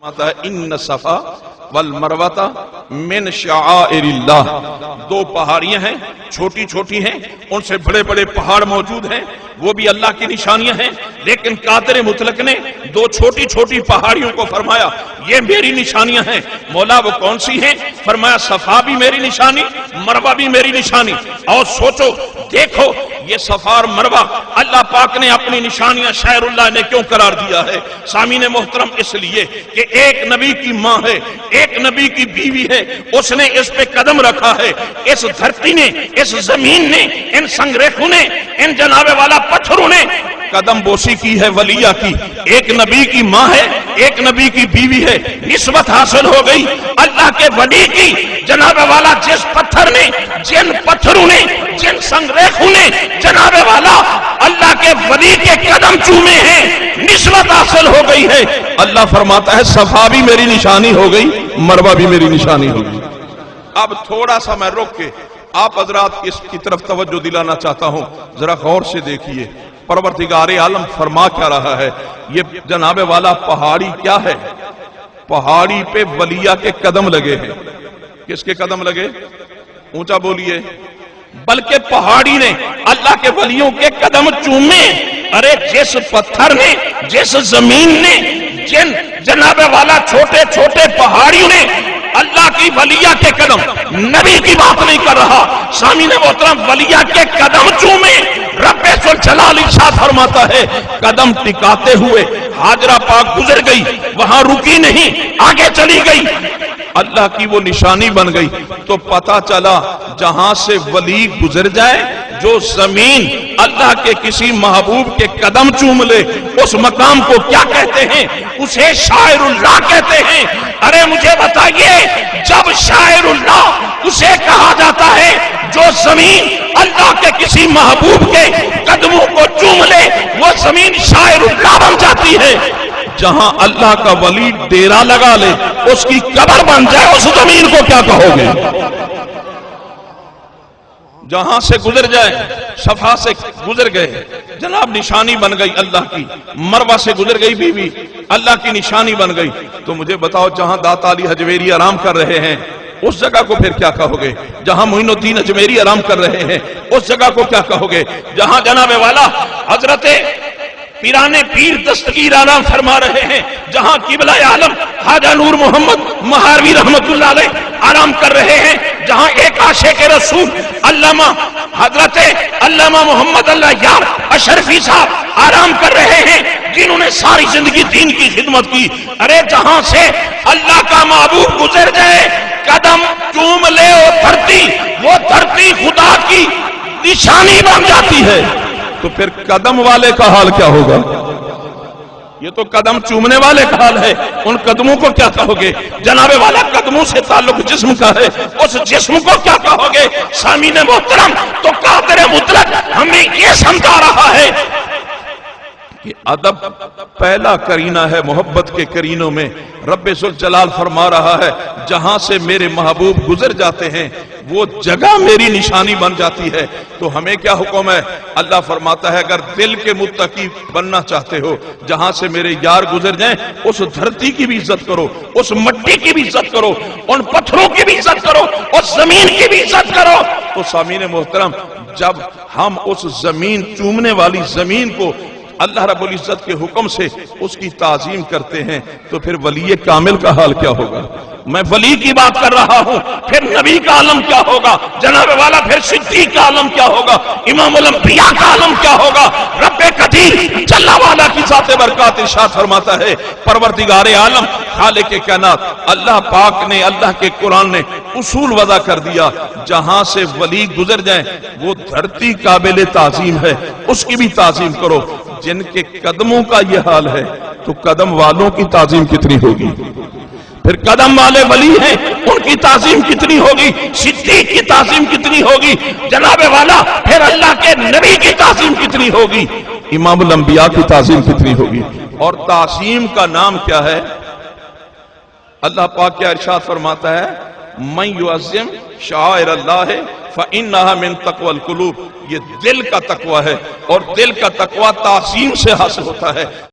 فرماتا ہے ان صفا والمروہ من شعائر اللہ، دو پہاڑیاں ہیں چھوٹی چھوٹی ہیں، ان سے بڑے بڑے پہاڑ موجود ہیں، وہ بھی اللہ کی نشانیاں ہیں، لیکن قادر مطلق نے دو چھوٹی چھوٹی پہاڑیوں کو فرمایا یہ میری نشانیاں ہیں۔ مولا وہ کون سی ہیں؟ فرمایا صفا بھی میری نشانی، مروہ بھی میری نشانی۔ اور سوچو دیکھو یہ صفا اور مروہ اللہ پاک نے اپنی نشانیاں شاعر اللہ نے کیوں قرار دیا ہے؟ سامعین محترم اس لیے کہ ایک نبی کی ماں ہے، ایک نبی کی بیوی ہے، اس نے اس پہ قدم رکھا ہے، اس دھرتی نے، اس زمین نے، ان سنگریخوں نے، ان جناب والا پتھروں نے قدم بوسی کی ہے ولیہ کی۔ ایک نبی کی ماں ہے، ایک نبی کی بیوی ہے، نسبت حاصل ہو گئی اللہ کے ولی کی۔ جناب والا جس پتھر نے، جن پتھروں نے، جن سنگریخوں نے جناب والا اللہ کے ولی کے قدم چومے ہیں، نسبت حاصل ہو گئی ہے۔ اللہ فرماتا ہے صفا بھی میری نشانی ہو گئی، مروہ بھی میری نشانی ہو گئی۔ اب تھوڑا سا میں رک کے آپ حضرات اس کی طرف توجہ دلانا چاہتا ہوں، ذرا غور سے دیکھیے پروردگار عالم فرما کیا رہا ہے۔ یہ جناب والا پہاڑی کیا ہے؟ پہاڑی پہ ولیہ کے قدم لگے ہیں۔ کس کے قدم لگے؟ اونچا بولیے۔ بلکہ پہاڑی نے اللہ کے ولیوں کے قدم چومے۔ ارے جس پتھر نے، جس زمین نے، جن جناب والا چھوٹے چھوٹے پہاڑیوں نے اللہ کی ولیہ کے قدم، نبی کی بات نہیں کر رہا، سامعین محترم، ولیہ کے قدم چومے۔ رب ذوالجلال ارشاد فرماتا ہے قدم ٹکاتے ہوئے ہاجرہ پاک گزر گئی، وہاں رکی نہیں، آگے چلی گئی، اللہ کی وہ نشانی بن گئی۔ تو پتا چلا جہاں سے ولی گزر جائے، جو زمین اللہ کے کسی محبوب کے قدم چوم لے، اس مقام کو کیا کہتے ہیں؟ اسے شاعر اللہ کہتے ہیں۔ ارے مجھے بتائیے جب شاعر اللہ اسے کہا جاتا ہے جو زمین اللہ کے کسی محبوب کے قدموں کو چوم لے، وہ زمین شاعر اللہ بن جاتی ہے۔ جہاں اللہ کا ولی ڈیرا لگا لے، اس کی قبر بن جائے، اس زمین کو کیا کہو گے؟ جہاں سے گزر جائے، صفا سے گزر گئے، جناب نشانی بن گئی اللہ کی، مروہ سے گزر گئی بیوی، اللہ کی نشانی بن گئی۔ تو مجھے بتاؤ جہاں داتا علی حجویری آرام کر رہے ہیں اس جگہ کو پھر کیا کہو گے؟ جہاں معین الدین اجمیری آرام کر رہے ہیں اس جگہ کو کیا کہو گے؟ جہاں جناب والا حضرت پیران پیر دستگیر آرام فرما رہے ہیں، جہاں قبلہ عالم خواجہ نور محمد مہاروی رحمت اللہ علیہ آرام کر رہے ہیں، جہاں ایک عاشق رسول علامہ حضرت علامہ محمد اللہ یار اشرفی صاحب آرام کر رہے ہیں، جنہوں نے ساری زندگی دین کی خدمت کی۔ ارے جہاں سے اللہ کا محبوب گزر جائے، قدم چوم لے وہ دھرتی خدا کی نشانی بن جاتی ہے۔ تو پھر قدم والے کا حال کیا ہوگا؟ یہ تو قدم چومنے والے کا حال ہے، ان قدموں کو کیا کہو گے؟ جناب والا قدموں سے تعلق جسم کا ہے، اس جسم کو کیا کہو گے؟ سامعین محترم، تو قادر مطلق ہمیں یہ سمجھا رہا ہے کہ ادب پہلا کرینہ ہے محبت کے کرینوں میں۔ رب ذوالجلال فرما رہا ہے جہاں سے میرے محبوب گزر جاتے ہیں وہ جگہ میری نشانی بن جاتی ہے۔ تو ہمیں کیا حکم ہے؟ اللہ فرماتا ہے اگر دل کے متقی بننا چاہتے ہو، جہاں سے میرے یار گزر جائیں اس دھرتی کی بھی عزت کرو، اس مٹی کی بھی عزت کرو، ان پتھروں کی بھی عزت کرو، اس زمین کی بھی عزت کرو۔ تو سامعین محترم، جب ہم اس زمین چومنے والی زمین کو اللہ رب العزت کے حکم سے اس کی تعظیم کرتے ہیں تو پھر ولی کامل کا حال کیا ہوگا؟ میں ولی کی بات کر رہا ہوں، پھر نبی کا عالم کیا ہوگا؟ جناب والا پھر صدیق کا عالم کیا ہوگا؟ امام الانبیاء کا عالم کیا ہوگا؟ رب قدیر جل والا کی ذات برکات ارشاد فرماتا ہے پروردگار عالم خالق کائنات اللہ پاک نے، اللہ کے قرآن نے اصول وضع کر دیا، جہاں سے ولی گزر جائیں وہ دھرتی قابل تعظیم ہے، اس کی بھی تعظیم کرو۔ جن کے قدموں کا یہ حال ہے تو قدم والوں کی تعظیم کتنی ہوگی؟ پھر قدم والے ولی ہیں ان کی تعظیم کتنی ہوگی؟ صدیق کی تعظیم کتنی ہوگی؟ جناب والا پھر اللہ کے نبی کی تعظیم کتنی ہوگی؟ امام الانبیاء کی تعظیم کتنی ہوگی؟ اور تعظیم کا نام کیا ہے؟ اللہ پاک کیا ارشاد فرماتا ہے من یعظم شعائر اللہ فإنہا من تقوی القلوب، یہ دل کا تقوی ہے اور دل کا تقوی تعظیم سے حاصل ہوتا ہے۔